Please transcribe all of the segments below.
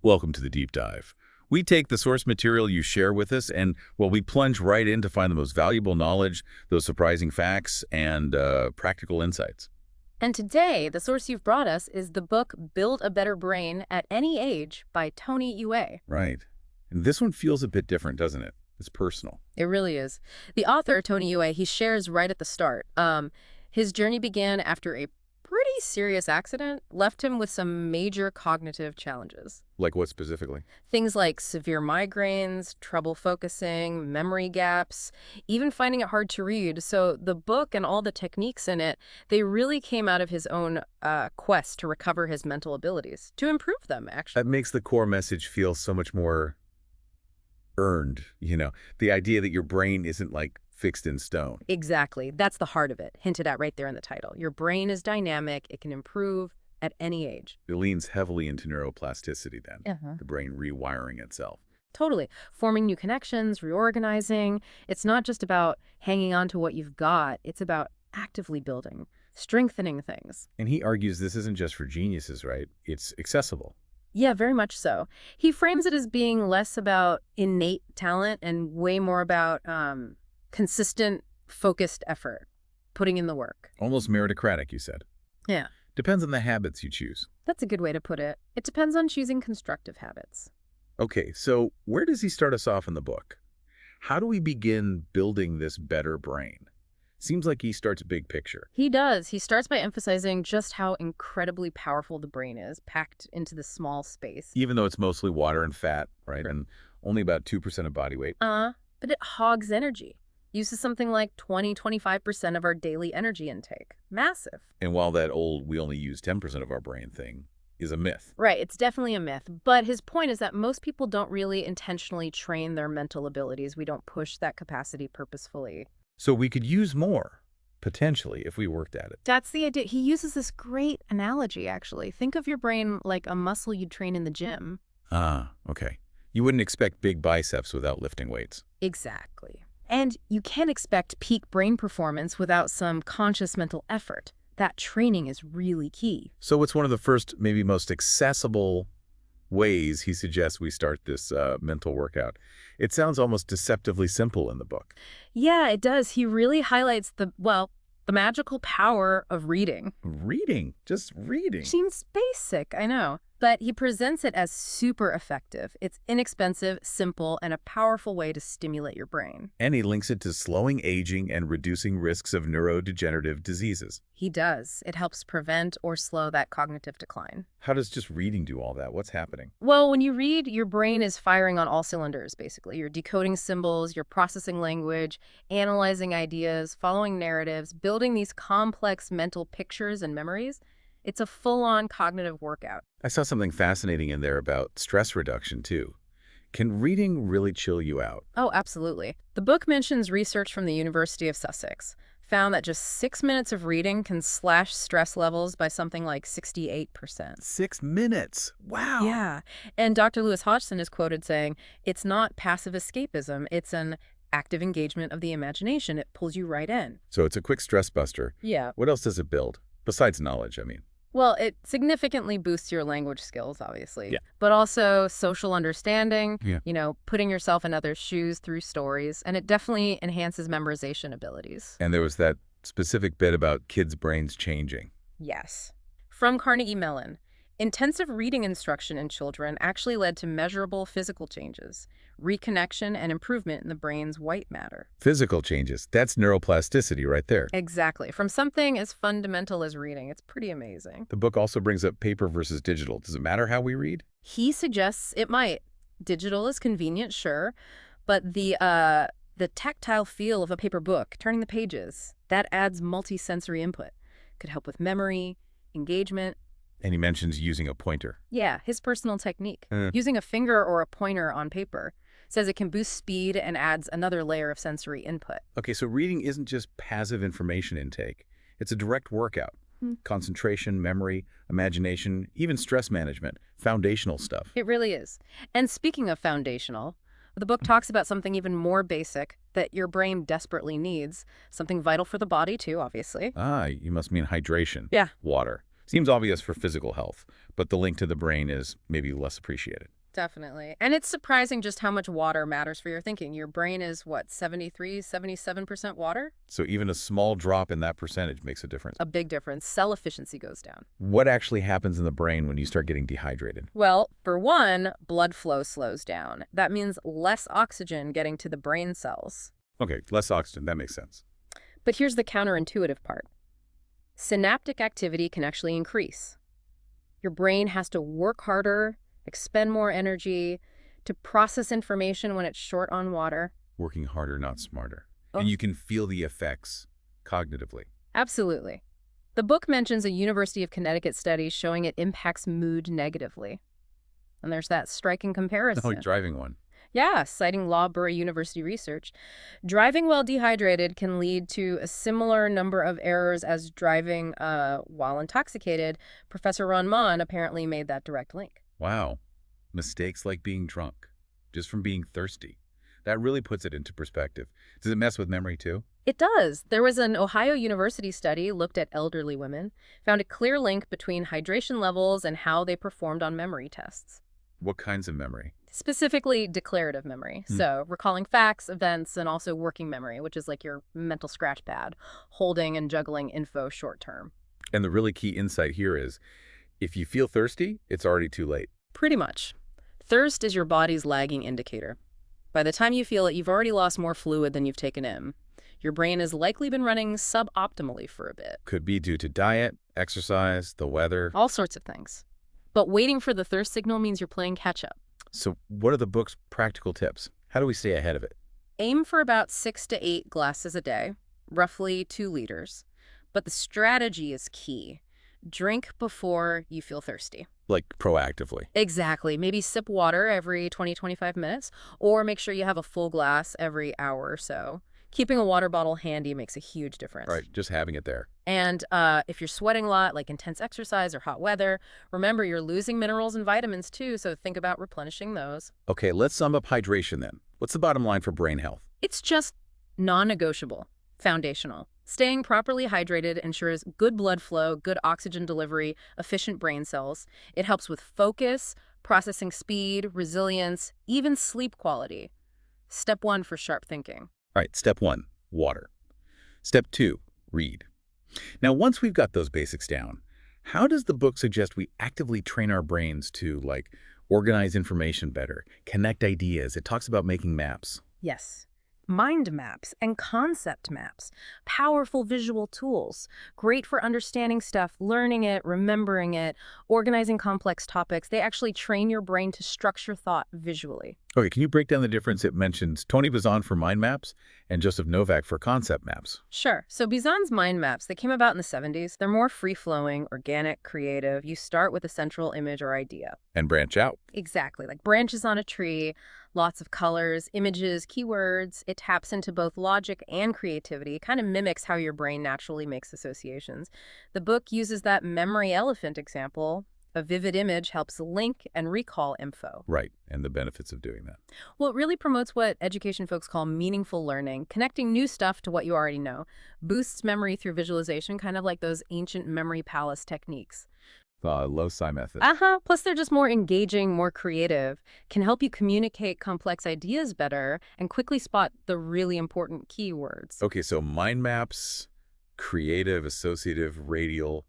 Welcome to the deep dive. We take the source material you share with us and, well, we plunge right in to find the most valuable knowledge, those surprising facts, and practical insights. And today, the source you've brought us is the book Build a Better Brain at Any Age by Tony Yue. Right. And this one feels a bit different, doesn't it? It's personal. It really is. The author, Tony Yue, he shares right at the start. His journey began after a pretty serious accident, left him with some major cognitive challenges. Like what specifically? Things like severe migraines, trouble focusing, memory gaps, even finding it hard to read. So the book and all the techniques in it, they really came out of his own quest to recover his mental abilities, to improve them, actually. That makes the core message feel so much more earned, the idea that your brain isn't like fixed in stone. Exactly. That's the heart of it, hinted at right there in the title. Your brain is dynamic. It can improve at any age. It leans heavily into neuroplasticity then, Uh-huh. the brain rewiring itself. Totally. Forming new connections, reorganizing. It's not just about hanging on to what you've got. It's about actively building, strengthening things. And he argues this isn't just for geniuses, right? It's accessible. Yeah, very much so. He frames it as being less about innate talent and way more about consistent, focused effort, putting in the work. Almost meritocratic, you said. Yeah, Depends on the habits you choose. that's a good way to put it. It depends on choosing constructive habits. Okay, so where does he start us off in the book? How do we begin building this better brain? Seems like he starts big picture. He does. He starts by emphasizing just how incredibly powerful the brain is, packed into this small space. Even though it's mostly water and fat, right? And only about 2% of body weight. But it hogs energy. Uses something like 20–25% of our daily energy intake. Massive. And while that old we only use 10% of our brain thing is a myth. Right, it's definitely a myth. But his point is that most people don't really intentionally train their mental abilities. We don't push that capacity purposefully. So we could use more, potentially, if we worked at it. That's the idea. He uses this great analogy, actually. Think of your brain like a muscle you'd train in the gym. Ah, okay. You wouldn't expect big biceps without lifting weights. Exactly. And you can't expect peak brain performance without some conscious mental effort. That training is really key. So it's one of the first, maybe most accessible ways he suggests we start this mental workout. It sounds almost deceptively simple in the book. Yeah, it does. He really highlights the magical power of reading. Reading, just reading. Seems basic, I know. But he presents it as super effective. It's inexpensive, simple, and a powerful way to stimulate your brain. And he links it to slowing aging and reducing risks of neurodegenerative diseases. He does. It helps prevent or slow that cognitive decline. How does just reading do all that? What's happening? Well, when you read, your brain is firing on all cylinders, basically. You're decoding symbols, you're processing language, analyzing ideas, following narratives, building these complex mental pictures and memories. It's a full-on cognitive workout. I saw something fascinating in there about stress reduction, too. Can reading really chill you out? Oh, absolutely. The book mentions research from the University of Sussex, found that just 6 minutes of reading can slash stress levels by something like 68%. 6 minutes? Wow. Yeah. And Dr. Lewis Hodgson is quoted saying, it's not passive escapism, it's an active engagement of the imagination. It pulls you right in. So it's a quick stress buster. Yeah. What else does it build? Besides knowledge, I mean. Well, it significantly boosts your language skills, obviously, Yeah. but also social understanding, Yeah. Putting yourself in others' shoes through stories, and it definitely enhances memorization abilities. And there was that specific bit about kids' brains changing. Yes. From Carnegie Mellon, intensive reading instruction in children actually led to measurable physical changes, reconnection, and improvement in the brain's white matter. Physical changes. That's neuroplasticity right there. Exactly. From something as fundamental as reading. It's pretty amazing. The book also brings up paper versus digital. Does it matter how we read? He suggests it might. Digital is convenient, sure, but the tactile feel of a paper book, turning the pages, that adds multi-sensory input. Could help with memory, engagement. And he mentions using a pointer. Yeah, his personal technique. Using a finger or a pointer on paper. Says it can boost speed and adds another layer of sensory input. Okay, so reading isn't just passive information intake. It's a direct workout. Concentration, memory, imagination, even stress management, foundational stuff. It really is. And speaking of foundational, the book talks about something even more basic that your brain desperately needs, something vital for the body too, obviously. Ah, you must mean hydration. Yeah. Water. Seems obvious for physical health, but the link to the brain is maybe less appreciated. Definitely. And it's surprising just how much water matters for your thinking. Your brain is, what, 73, 77% water? So even a small drop in that percentage makes a difference. A big difference. Cell efficiency goes down. What actually happens in the brain when you start getting dehydrated? Well, for one, blood flow slows down. That means less oxygen getting to the brain cells. Okay, less oxygen. That makes sense. But here's the counterintuitive part. Synaptic activity can actually increase. Your brain has to work harder, expend more energy to process information when it's short on water. Working harder, not smarter. Oh. And you can feel the effects cognitively. Absolutely. The book mentions a University of Connecticut study showing it impacts mood negatively. And there's that striking comparison. Like driving one. Yeah, citing Loughborough University research. Driving while dehydrated can lead to a similar number of errors as driving while intoxicated. Professor Rahman apparently made that direct link. Wow. Mistakes like being drunk, just from being thirsty. That really puts it into perspective. Does it mess with memory too? It does. There was an Ohio University study looked at elderly women, found a clear link between hydration levels and how they performed on memory tests. What kinds of memory? Specifically declarative memory. So recalling facts, events, and also working memory, which is like your mental scratch pad, holding and juggling info short term. And the really key insight here is, if you feel thirsty, it's already too late. Pretty much. Thirst is your body's lagging indicator. By the time you feel it, you've already lost more fluid than you've taken in. Your brain has likely been running suboptimally for a bit. Could be due to diet, exercise, the weather. All sorts of things. But waiting for the thirst signal means you're playing catch-up. So what are the book's practical tips? How do we stay ahead of it? Aim for about 6 to 8 glasses a day, roughly 2 liters. But the strategy is key. Drink before you feel thirsty. Like proactively. Exactly. Maybe sip water every 20-25 minutes, or make sure you have a full glass every hour or so. Keeping a water bottle handy makes a huge difference. Right, just having it there. And if you're sweating a lot, like intense exercise or hot weather, remember you're losing minerals and vitamins too, so think about replenishing those. Okay, let's sum up hydration then. What's the bottom line for brain health? It's just non-negotiable, foundational. Staying properly hydrated ensures good blood flow, good oxygen delivery, efficient brain cells. It helps with focus, processing speed, resilience, even sleep quality. Step 1 for sharp thinking. All right, step 1, water. Step 2, read. Now, once we've got those basics down, how does the book suggest we actively train our brains to, like, organize information better, connect ideas? It talks about making maps. Yes. Mind maps and concept maps, powerful visual tools, great for understanding stuff, learning it, remembering it, organizing complex topics. They actually train your brain to structure thought visually. Okay, can you break down the difference? It mentions Tony Bazan for mind maps and Joseph Novak for concept maps. Sure. So Bizan's mind maps, they came about in the 70s. They're more free-flowing, organic, creative. You start with a central image or idea. And branch out. Exactly, like branches on a tree, lots of colors, images, keywords. It taps into both logic and creativity. It kind of mimics how your brain naturally makes associations. The book uses that memory elephant example. A vivid image helps link and recall info. Right, and the benefits of doing that. Well, it really promotes what education folks call meaningful learning, connecting new stuff to what you already know. Boosts memory through visualization, kind of like those ancient memory palace techniques. The loci method. Plus, they're just more engaging, more creative, can help you communicate complex ideas better and quickly spot the really important keywords. Okay, so mind maps, creative, associative, radial.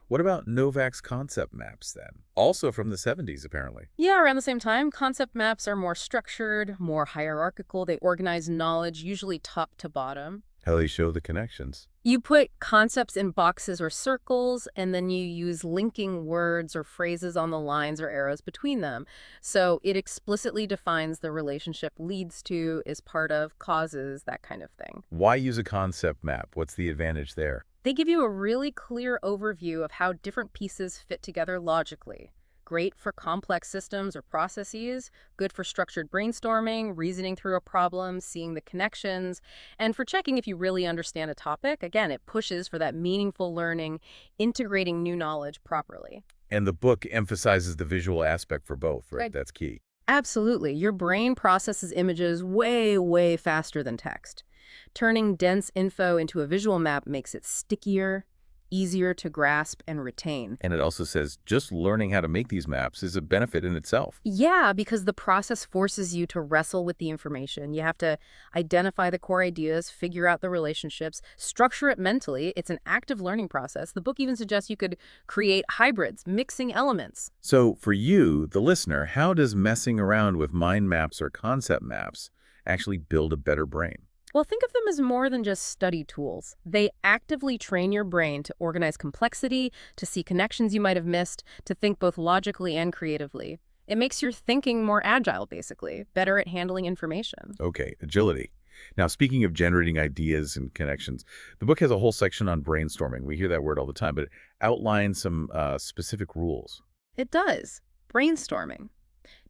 What about Novak's concept maps then? Also from the 70s, apparently. Yeah, around the same time, concept maps are more structured, more hierarchical. They organize knowledge, usually top to bottom. How they show the connections. You put concepts in boxes or circles, and then you use linking words or phrases on the lines or arrows between them. So it explicitly defines the relationship leads to, is part of, causes, that kind of thing. Why use a concept map? What's the advantage there? They give you a really clear overview of how different pieces fit together logically. Great for complex systems or processes, good for structured brainstorming, reasoning through a problem, seeing the connections, and for checking if you really understand a topic. Again, it pushes for that meaningful learning, integrating new knowledge properly. And the book emphasizes the visual aspect for both, right? Right. That's key. Absolutely. Your brain processes images way, way faster than text. Turning dense info into a visual map makes it stickier, easier to grasp and retain. And it also says just learning how to make these maps is a benefit in itself. Yeah, because the process forces you to wrestle with the information. You have to identify the core ideas, figure out the relationships, structure it mentally. It's an active learning process. The book even suggests you could create hybrids, mixing elements. So for you, the listener, how does messing around with mind maps or concept maps actually build a better brain? Well, think of them as more than just study tools. They actively train your brain to organize complexity, to see connections you might have missed, to think both logically and creatively. It makes your thinking more agile, basically, better at handling information. Okay, agility. Now, speaking of generating ideas and connections, the book has a whole section on brainstorming. We hear that word all the time, but it outlines some specific rules. It does. Brainstorming.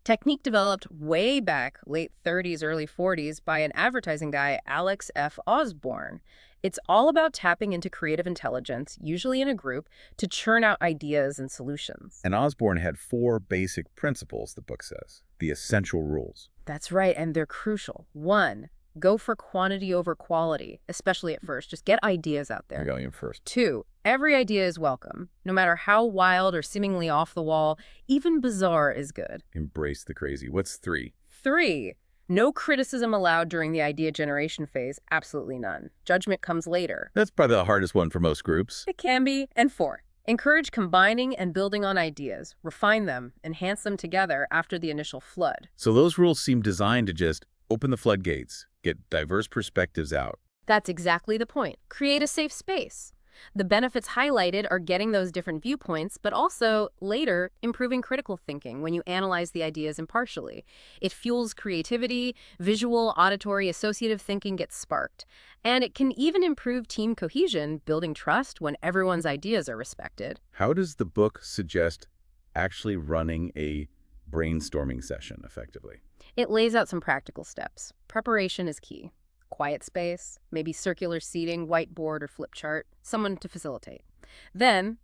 Technique developed way back, late 30s, early 40s, by an advertising guy, Alex F. Osborne. It's all about tapping into creative intelligence, usually in a group, to churn out ideas and solutions. And Osborne had 4 basic principles, the book says, the essential rules. That's right, and they're crucial. 1, go for quantity over quality, especially at first. Just get ideas out You're there. going in first. 2, every idea is welcome. No matter how wild or seemingly off the wall, even bizarre is good. Embrace the crazy. What's 3? 3, no criticism allowed during the idea generation phase. Absolutely none. Judgment comes later. That's probably the hardest one for most groups. It can be. And 4, encourage combining and building on ideas. Refine them, enhance them together after the initial flood. So those rules seem designed to just open the floodgates, get diverse perspectives out. That's exactly the point. Create a safe space. The benefits highlighted are getting those different viewpoints, but also, later, improving critical thinking when you analyze the ideas impartially. It fuels creativity, visual, auditory, associative thinking gets sparked. And it can even improve team cohesion, building trust when everyone's ideas are respected. How does the book suggest actually running a brainstorming session effectively? It lays out some practical steps. Preparation is key. Quiet space, maybe circular seating, whiteboard or flip chart, someone to facilitate. Then,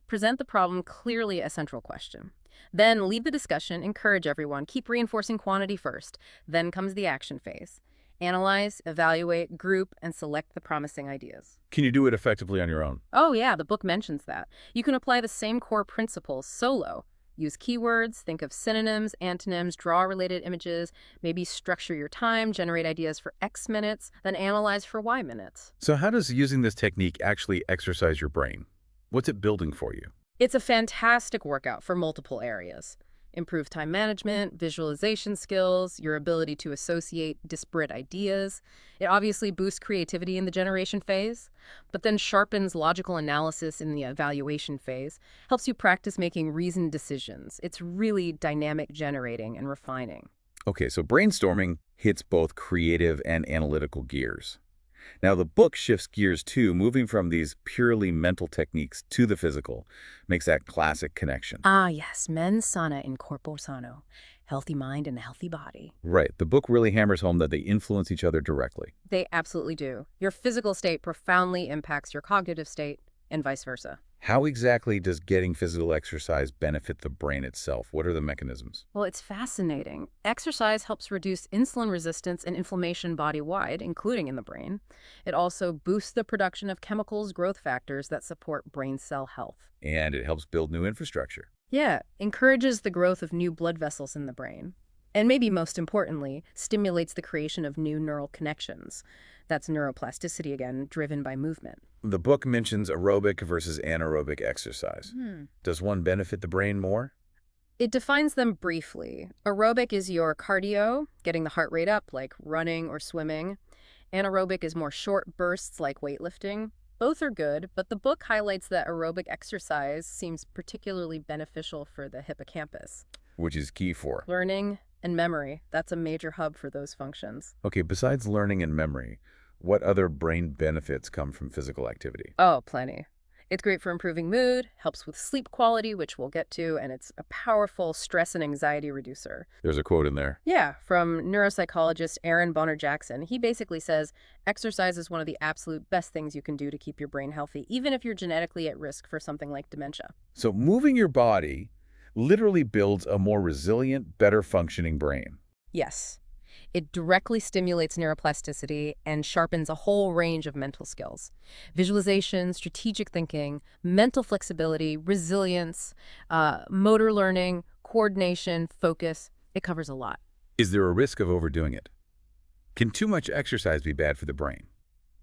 present the problem clearly as central question. Then lead the discussion, encourage everyone, keep reinforcing quantity first. Then comes the action phase. Analyze, evaluate, group, and select the promising ideas. Can you do it effectively on your own? Oh yeah, the book mentions that. You can apply the same core principles solo. Use keywords, think of synonyms, antonyms, draw related images, maybe structure your time, generate ideas for X minutes, then analyze for Y minutes. So how does using this technique actually exercise your brain? What's it building for you? It's a fantastic workout for multiple areas. Improve time management, visualization skills, your ability to associate disparate ideas. It obviously boosts creativity in the generation phase, but then sharpens logical analysis in the evaluation phase, helps you practice making reasoned decisions. It's really dynamic generating and refining. Okay, so brainstorming hits both creative and analytical gears. Now, the book shifts gears too, moving from these purely mental techniques to the physical, makes that classic connection. Ah, yes, mens sana in corpore sano. Healthy mind and a healthy body. Right. The book really hammers home that they influence each other directly. They absolutely do. Your physical state profoundly impacts your cognitive state and vice versa. How exactly does getting physical exercise benefit the brain itself? What are the mechanisms? Well, it's fascinating. Exercise helps reduce insulin resistance and inflammation body-wide, including in the brain. It also boosts the production of chemicals, growth factors that support brain cell health. And it helps build new infrastructure. Yeah, encourages the growth of new blood vessels in the brain. And maybe most importantly, stimulates the creation of new neural connections. That's neuroplasticity again, driven by movement. The book mentions aerobic versus anaerobic exercise. Does one benefit the brain more? It defines them briefly. Aerobic is your cardio, getting the heart rate up, like running or swimming. Anaerobic is more short bursts, like weightlifting. Both are good, but the book highlights that aerobic exercise seems particularly beneficial for the hippocampus. Which is key for? Learning and memory. That's a major hub for those functions. Okay, besides learning and memory, what other brain benefits come from physical activity? Oh, plenty. It's great for improving mood, helps with sleep quality, which we'll get to, and it's a powerful stress and anxiety reducer. There's a quote in there. Yeah, from neuropsychologist Aaron Bonner-Jackson. He basically says, exercise is one of the absolute best things you can do to keep your brain healthy, even if you're genetically at risk for something like dementia. So moving your body literally builds a more resilient, better functioning brain. Yes. It directly stimulates neuroplasticity and sharpens a whole range of mental skills. Visualization, strategic thinking, mental flexibility, resilience, motor learning, coordination, focus. It covers a lot. Is there a risk of overdoing it? Can too much exercise be bad for the brain?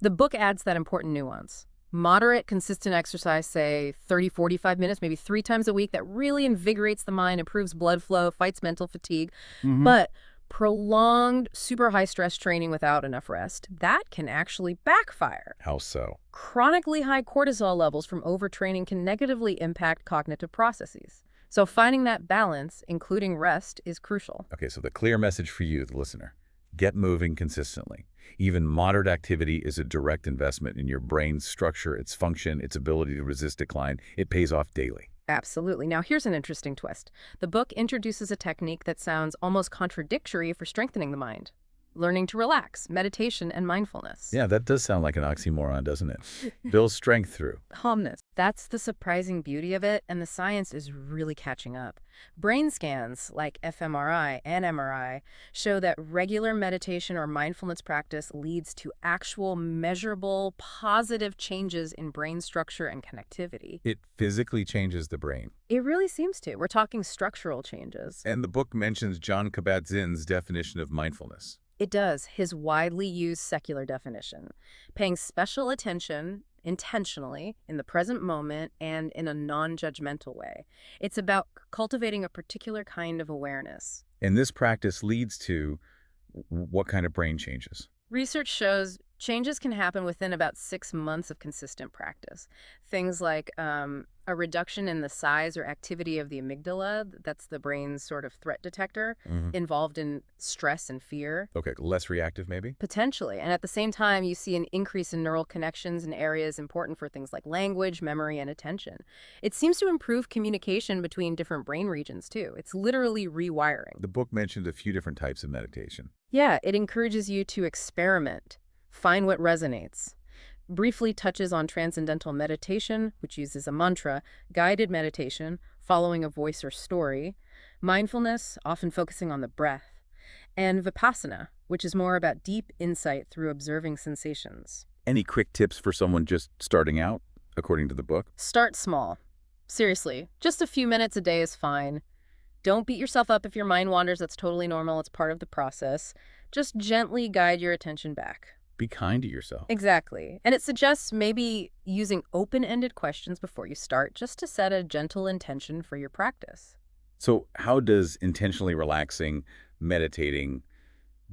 The book adds that important nuance. Moderate, consistent exercise, say 30, 45 minutes, maybe 3 times a week, that really invigorates the mind, improves blood flow, fights mental fatigue. Hmm. But prolonged, super high stress training without enough rest, that can actually backfire. How so? Chronically high cortisol levels from overtraining can negatively impact cognitive processes. So finding that balance, including rest, is crucial. Okay, so the clear message for you, the listener: get moving consistently. Even moderate activity is a direct investment in your brain's structure, its function, its ability to resist decline. It pays off daily. Absolutely. Now, here's an interesting twist. The book introduces a technique that sounds almost contradictory for strengthening the mind. Learning to relax, meditation, and mindfulness. Yeah, that does sound like an oxymoron, doesn't it? Build strength through. Calmness. That's the surprising beauty of it, and the science is really catching up. Brain scans like fMRI and MRI show that regular meditation or mindfulness practice leads to actual, measurable, positive changes in brain structure and connectivity. It physically changes the brain. It really seems to. We're talking structural changes. And the book mentions John Kabat-Zinn's definition of mindfulness. It does, his widely used secular definition. Paying special attention, intentionally, in the present moment, and in a non-judgmental way. It's about cultivating a particular kind of awareness. And this practice leads to what kind of brain changes? Research shows changes can happen within about 6 months of consistent practice. Things like a reduction in the size or activity of the amygdala, that's the brain's sort of threat detector, Hmm. involved in stress and fear. Okay, less reactive maybe? Potentially. And at the same time, you see an increase in neural connections in areas important for things like language, memory, and attention. It seems to improve communication between different brain regions, too. It's literally rewiring. The book mentioned a few different types of meditation. Yeah, it encourages you to experiment, find what resonates. Briefly touches on transcendental meditation, which uses a mantra, guided meditation, following a voice or story, mindfulness, often focusing on the breath, and vipassana, which is more about deep insight through observing sensations. Any quick tips for someone just starting out, according to the book? Start small. Seriously, just a few minutes a day is fine. Don't beat yourself up if your mind wanders. That's totally normal. It's part of the process. Just gently guide your attention back. Be kind to yourself. Exactly. And it suggests maybe using open-ended questions before you start, just to set a gentle intention for your practice. So how does intentionally relaxing, meditating,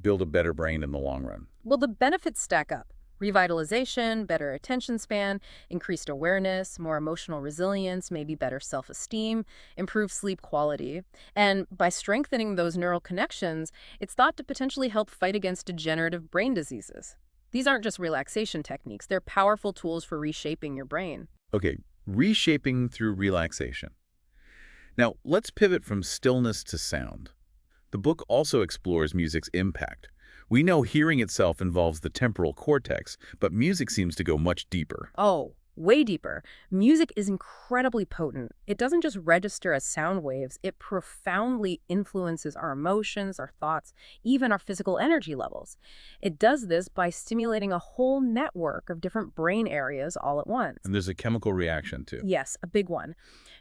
build a better brain in the long run? Well, the benefits stack up. Revitalization, better attention span, increased awareness, more emotional resilience, maybe better self-esteem, improved sleep quality. And by strengthening those neural connections, it's thought to potentially help fight against degenerative brain diseases. These aren't just relaxation techniques, they're powerful tools for reshaping your brain. Okay, reshaping through relaxation. Now, let's pivot from stillness to sound. The book also explores music's impact. We know hearing itself involves the temporal cortex, but music seems to go much deeper. Oh, way deeper. Music is incredibly potent. It doesn't just register as sound waves, it profoundly influences our emotions, our thoughts, even our physical energy levels. It does this by stimulating a whole network of different brain areas all at once. And there's a chemical reaction, too. Yes, a big one.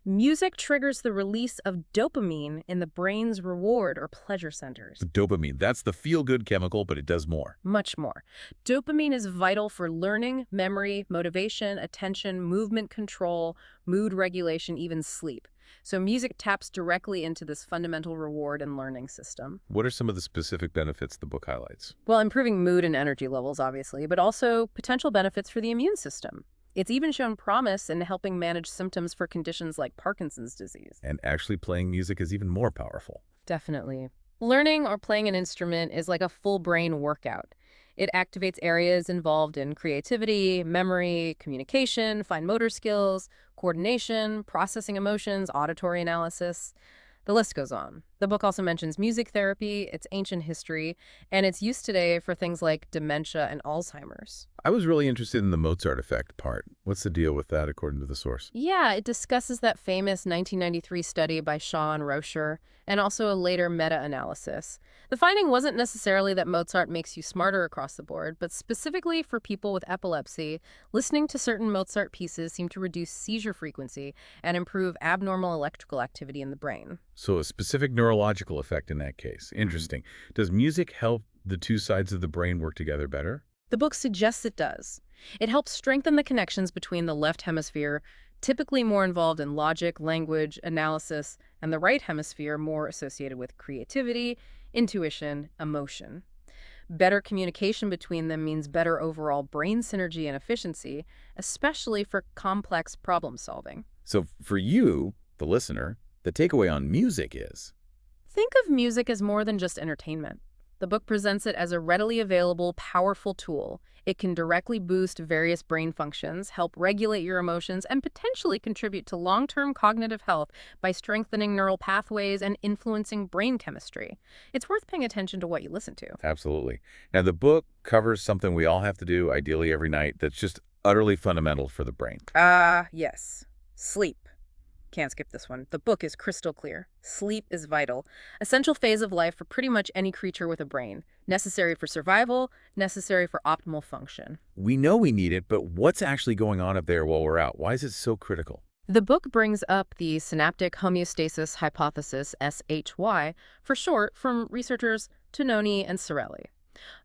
Music triggers the release of dopamine in the brain's reward or pleasure centers. The dopamine, that's the feel-good chemical, but it does more. Much more. Dopamine is vital for learning, memory, motivation, attention, movement control, mood regulation, even sleep. So music taps directly into this fundamental reward and learning system. What are some of the specific benefits the book highlights? Well, improving mood and energy levels, obviously, but also potential benefits for the immune system. It's even shown promise in helping manage symptoms for conditions like Parkinson's disease. And actually playing music is even more powerful. Definitely. Learning or playing an instrument is like a full brain workout. It activates areas involved in creativity, memory, communication, fine motor skills, coordination, processing emotions, auditory analysis. The list goes on. The book also mentions music therapy, its ancient history, and its use today for things like dementia and Alzheimer's. I was really interested in the Mozart effect part. What's the deal with that according to the source? Yeah, it discusses that famous 1993 study by Shaw and Rocher, and also a later meta-analysis. The finding wasn't necessarily that Mozart makes you smarter across the board, but specifically for people with epilepsy, listening to certain Mozart pieces seemed to reduce seizure frequency and improve abnormal electrical activity in the brain. So a specific neurological effect in that case. Interesting. Does music help the two sides of the brain work together better? The book suggests it does. It helps strengthen the connections between the left hemisphere, typically more involved in logic, language, analysis, and the right hemisphere, more associated with creativity, intuition, emotion. Better communication between them means better overall brain synergy and efficiency, especially for complex problem solving. So for you, the listener, the takeaway on music is, Think of music as more than just entertainment. The book presents it as a readily available, powerful tool. It can directly boost various brain functions, help regulate your emotions, and potentially contribute to long-term cognitive health by strengthening neural pathways and influencing brain chemistry. It's worth paying attention to what you listen to. absolutely. Now the book covers something we all have to do, ideally every night, that's just utterly fundamental for the brain. Yes. Sleep. Can't skip this one. The book is crystal clear. Sleep is vital. Essential phase of life for pretty much any creature with a brain. Necessary for survival, necessary for optimal function. We know we need it, but what's actually going on up there while we're out? Why is it so critical? The book brings up the synaptic homeostasis hypothesis, SHY, for short, from researchers Tononi and Sorelli.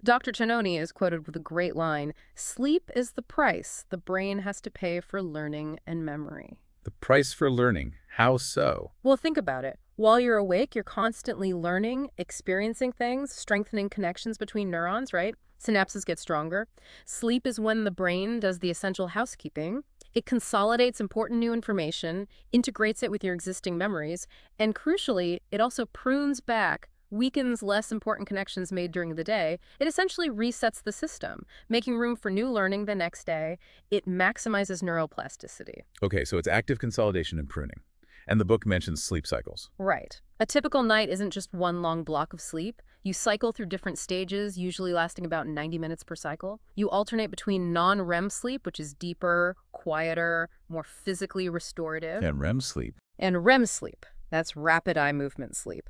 Dr. Tononi is quoted with a great line, "Sleep is the price the brain has to pay for learning and memory." The price for learning. How so? Well, think about it. While you're awake, you're constantly learning, experiencing things, strengthening connections between neurons, right? Synapses get stronger. Sleep is when the brain does the essential housekeeping. It consolidates important new information, integrates it with your existing memories, and crucially, it also prunes back, weakens less important connections made during the day. It essentially resets the system, making room for new learning the next day. It maximizes neuroplasticity. Okay, so it's active consolidation and pruning. And the book mentions sleep cycles. Right. A typical night isn't just one long block of sleep. You cycle through different stages, usually lasting about 90 minutes per cycle. You alternate between non-REM sleep, which is deeper, quieter, more physically restorative, And REM sleep. and REM sleep. That's rapid eye movement sleep.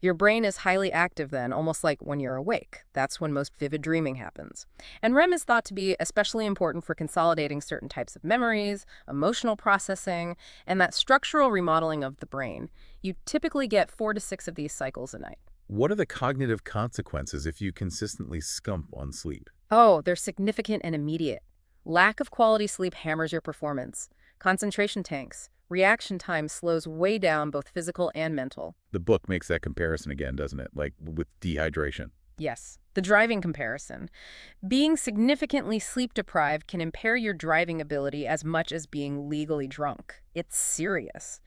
Your brain is highly active then, almost like when you're awake. That's when most vivid dreaming happens. And REM is thought to be especially important for consolidating certain types of memories, emotional processing, and that structural remodeling of the brain. You typically get 4 to 6 of these cycles a night. What are the cognitive consequences if you consistently scump on sleep? Oh, they're significant and immediate. Lack of quality sleep hammers your performance. Concentration tanks. Reaction time slows way down, both physical and mental. The book makes that comparison again, doesn't it? Like with dehydration. Yes. The driving comparison. Being significantly sleep deprived can impair your driving ability as much as being legally drunk. It's serious.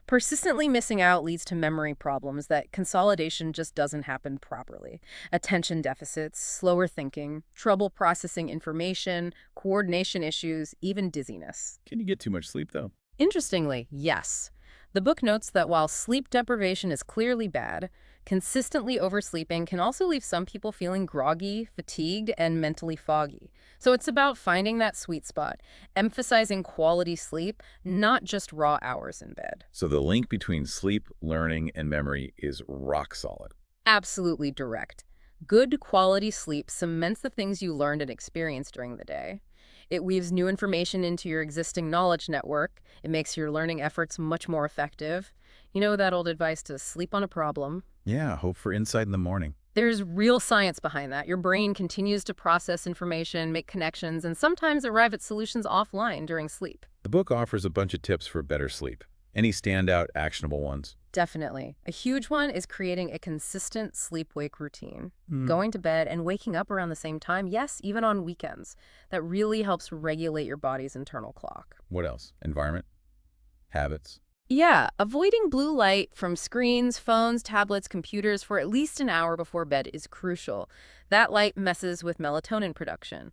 Persistently missing out leads to memory problems that consolidation just doesn't happen properly. Attention deficits, slower thinking, trouble processing information, coordination issues, even dizziness. Can you get too much sleep, though? Interestingly, yes. The book notes that while sleep deprivation is clearly bad, consistently oversleeping can also leave some people feeling groggy, fatigued, and mentally foggy. So it's about finding that sweet spot, emphasizing quality sleep, not just raw hours in bed. So the link between sleep, learning, and memory is rock solid. Absolutely direct. Good quality sleep cements the things you learned and experienced during the day. It weaves new information into your existing knowledge network. It makes your learning efforts much more effective. You know that old advice to sleep on a problem? Yeah, hope for insight in the morning. There's real science behind that. Your brain continues to process information, make connections, and sometimes arrive at solutions offline during sleep. The book offers a bunch of tips for better sleep. Any standout, actionable ones? Definitely. A huge one is creating a consistent sleep-wake routine. Hmm. Going to bed and waking up around the same time, yes, even on weekends. That really helps regulate your body's internal clock. What else? Environment? Habits? Yeah, avoiding blue light from screens, phones, tablets, computers for at least an hour before bed is crucial. That light messes with melatonin production.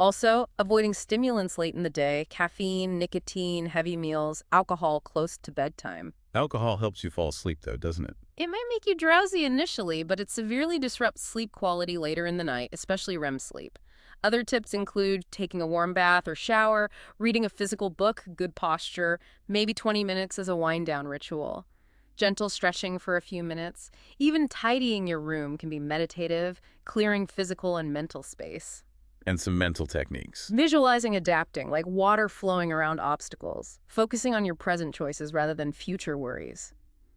Also, avoiding stimulants late in the day, caffeine, nicotine, heavy meals, alcohol close to bedtime. Alcohol helps you fall asleep, though, doesn't it? It might make you drowsy initially, but it severely disrupts sleep quality later in the night, especially REM sleep. Other tips include taking a warm bath or shower, reading a physical book, good posture, maybe 20 minutes as a wind-down ritual. Gentle stretching for a few minutes. Even tidying your room can be meditative, clearing physical and mental space. And some mental techniques. Visualizing adapting, like water flowing around obstacles. Focusing on your present choices rather than future worries.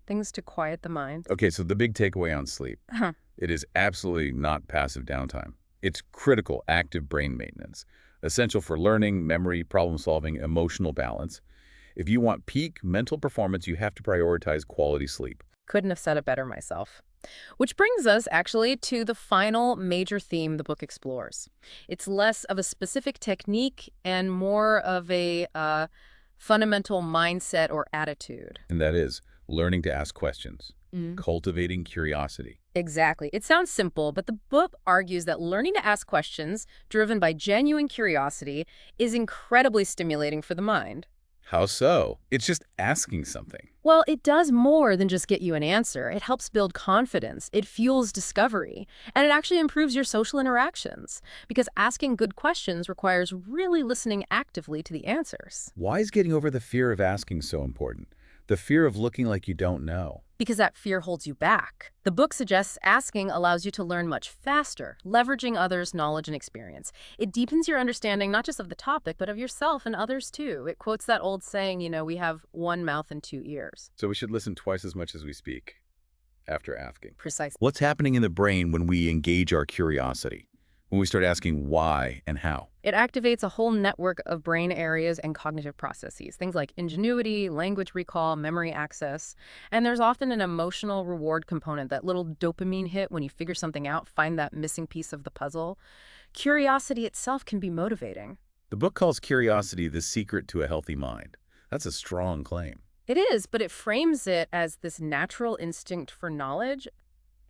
Things to quiet the mind. Okay, so the big takeaway on sleep. Huh. It is absolutely not passive downtime. It's critical active brain maintenance, essential for learning, memory, problem-solving, emotional balance. If you want peak mental performance, you have to prioritize quality sleep. Couldn't have said it better myself. Which brings us, actually, to the final major theme the book explores. It's less of a specific technique and more of a fundamental mindset or attitude. And that is learning to ask questions, cultivating curiosity. Exactly. It sounds simple, but the book argues that learning to ask questions, driven by genuine curiosity, is incredibly stimulating for the mind. How so? It's just asking something. Well, it does more than just get you an answer. It helps build confidence, it fuels discovery, and it actually improves your social interactions, because asking good questions requires really listening actively to the answers. Why is getting over the fear of asking so important? The fear of looking like you don't know. Because that fear holds you back. The book suggests asking allows you to learn much faster, leveraging others' knowledge and experience. It deepens your understanding not just of the topic, but of yourself and others too. It quotes that old saying, we have one mouth and two ears. So we should listen twice as much as we speak after asking. Precisely. What's happening in the brain when we engage our curiosity? When we start asking why and how? It activates a whole network of brain areas and cognitive processes, things like ingenuity, language recall, memory access. And there's often an emotional reward component, that little dopamine hit when you figure something out, find that missing piece of the puzzle. Curiosity itself can be motivating. The book calls curiosity the secret to a healthy mind. That's a strong claim. It is, but it frames it as this natural instinct for knowledge,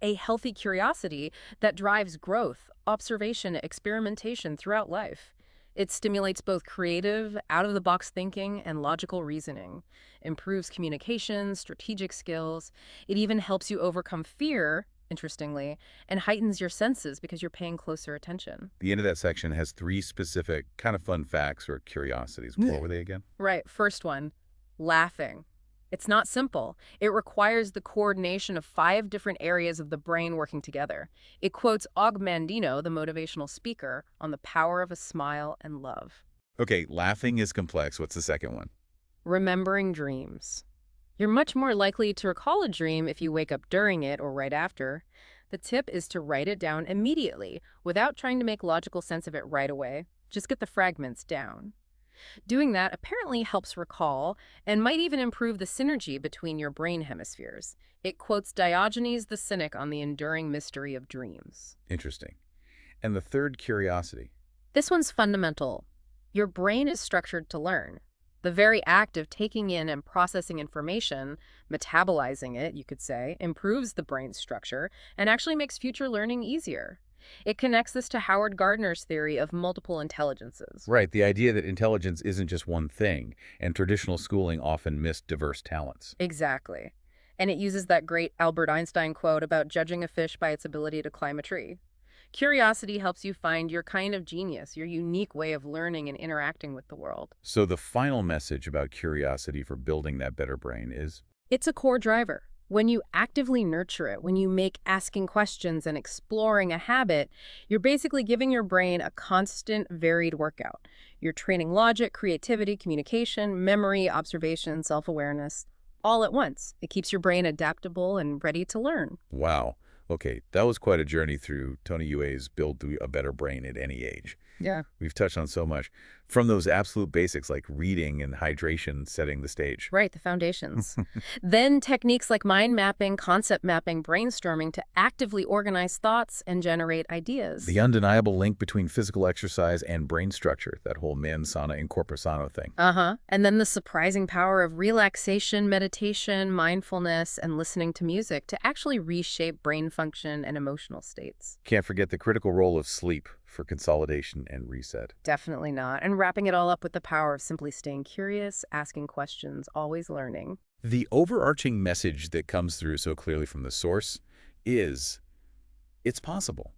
a healthy curiosity that drives growth, observation, experimentation throughout life. It stimulates both creative, out-of-the-box thinking and logical reasoning, improves communication, strategic skills. It even helps you overcome fear, interestingly, and heightens your senses because you're paying closer attention. The end of that section has 3 specific kind of fun facts or curiosities. What were they again? Right, first one, laughing. It's not simple. It requires the coordination of 5 different areas of the brain working together. It quotes Og Mandino, the motivational speaker, on the power of a smile and love. Okay, laughing is complex. What's the second one? Remembering dreams. You're much more likely to recall a dream if you wake up during it or right after. The tip is to write it down immediately, without trying to make logical sense of it right away. Just get the fragments down. Doing that apparently helps recall and might even improve the synergy between your brain hemispheres. It quotes Diogenes the Cynic on the enduring mystery of dreams. Interesting. And the third curiosity? This one's fundamental. Your brain is structured to learn. The very act of taking in and processing information, metabolizing it, you could say, improves the brain's structure and actually makes future learning easier. It connects this to Howard Gardner's theory of multiple intelligences. Right, the idea that intelligence isn't just one thing, and traditional schooling often missed diverse talents. Exactly. And it uses that great Albert Einstein quote about judging a fish by its ability to climb a tree. Curiosity helps you find your kind of genius, your unique way of learning and interacting with the world. So the final message about curiosity for building that better brain is? It's a core driver. When you actively nurture it, when you make asking questions and exploring a habit, you're basically giving your brain a constant, varied workout. You're training logic, creativity, communication, memory, observation, self-awareness, all at once. It keeps your brain adaptable and ready to learn. Wow. Okay, that was quite a journey through Tony Yue's Build to a Better Brain at Any Age. Yeah. We've touched on so much, from those absolute basics like reading and hydration setting the stage. Right, the foundations. Then techniques like mind mapping, concept mapping, brainstorming to actively organize thoughts and generate ideas. The undeniable link between physical exercise and brain structure, that whole mens sana in corpore sano thing. And then the surprising power of relaxation, meditation, mindfulness, and listening to music to actually reshape brain function and emotional states. Can't forget the critical role of sleep for consolidation and reset. Definitely not. And wrapping it all up with the power of simply staying curious, asking questions, always learning. The overarching message that comes through so clearly from the source is, it's possible.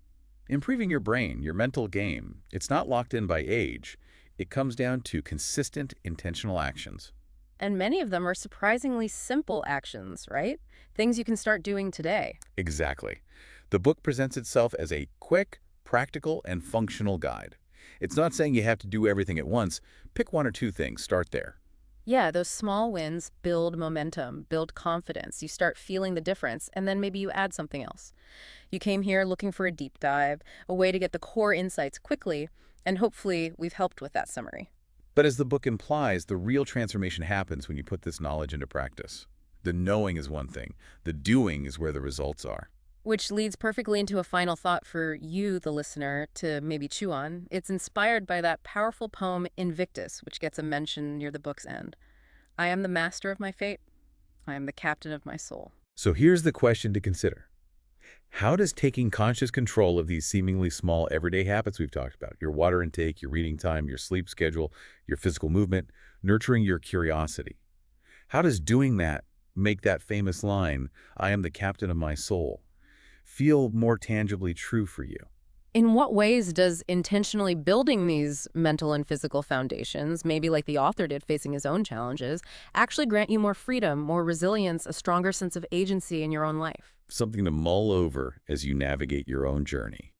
Improving your brain, your mental game, it's not locked in by age. It comes down to consistent, intentional actions. And many of them are surprisingly simple actions, right? Things you can start doing today. Exactly. The book presents itself as a quick, practical, and functional guide. It's not saying you have to do everything at once. Pick one or two things. Start there. Yeah, those small wins build momentum, build confidence. You start feeling the difference, and then maybe you add something else. You came here looking for a deep dive, a way to get the core insights quickly, and hopefully we've helped with that summary. But as the book implies, the real transformation happens when you put this knowledge into practice. The knowing is one thing. The doing is where the results are. Which leads perfectly into a final thought for you, the listener, to maybe chew on. It's inspired by that powerful poem Invictus, which gets a mention near the book's end. I am the master of my fate. I am the captain of my soul. So here's the question to consider. How does taking conscious control of these seemingly small everyday habits we've talked about, your water intake, your reading time, your sleep schedule, your physical movement, nurturing your curiosity, how does doing that make that famous line, I am the captain of my soul, feel more tangibly true for you? In what ways does intentionally building these mental and physical foundations, maybe like the author did facing his own challenges, actually grant you more freedom, more resilience, a stronger sense of agency in your own life? Something to mull over as you navigate your own journey.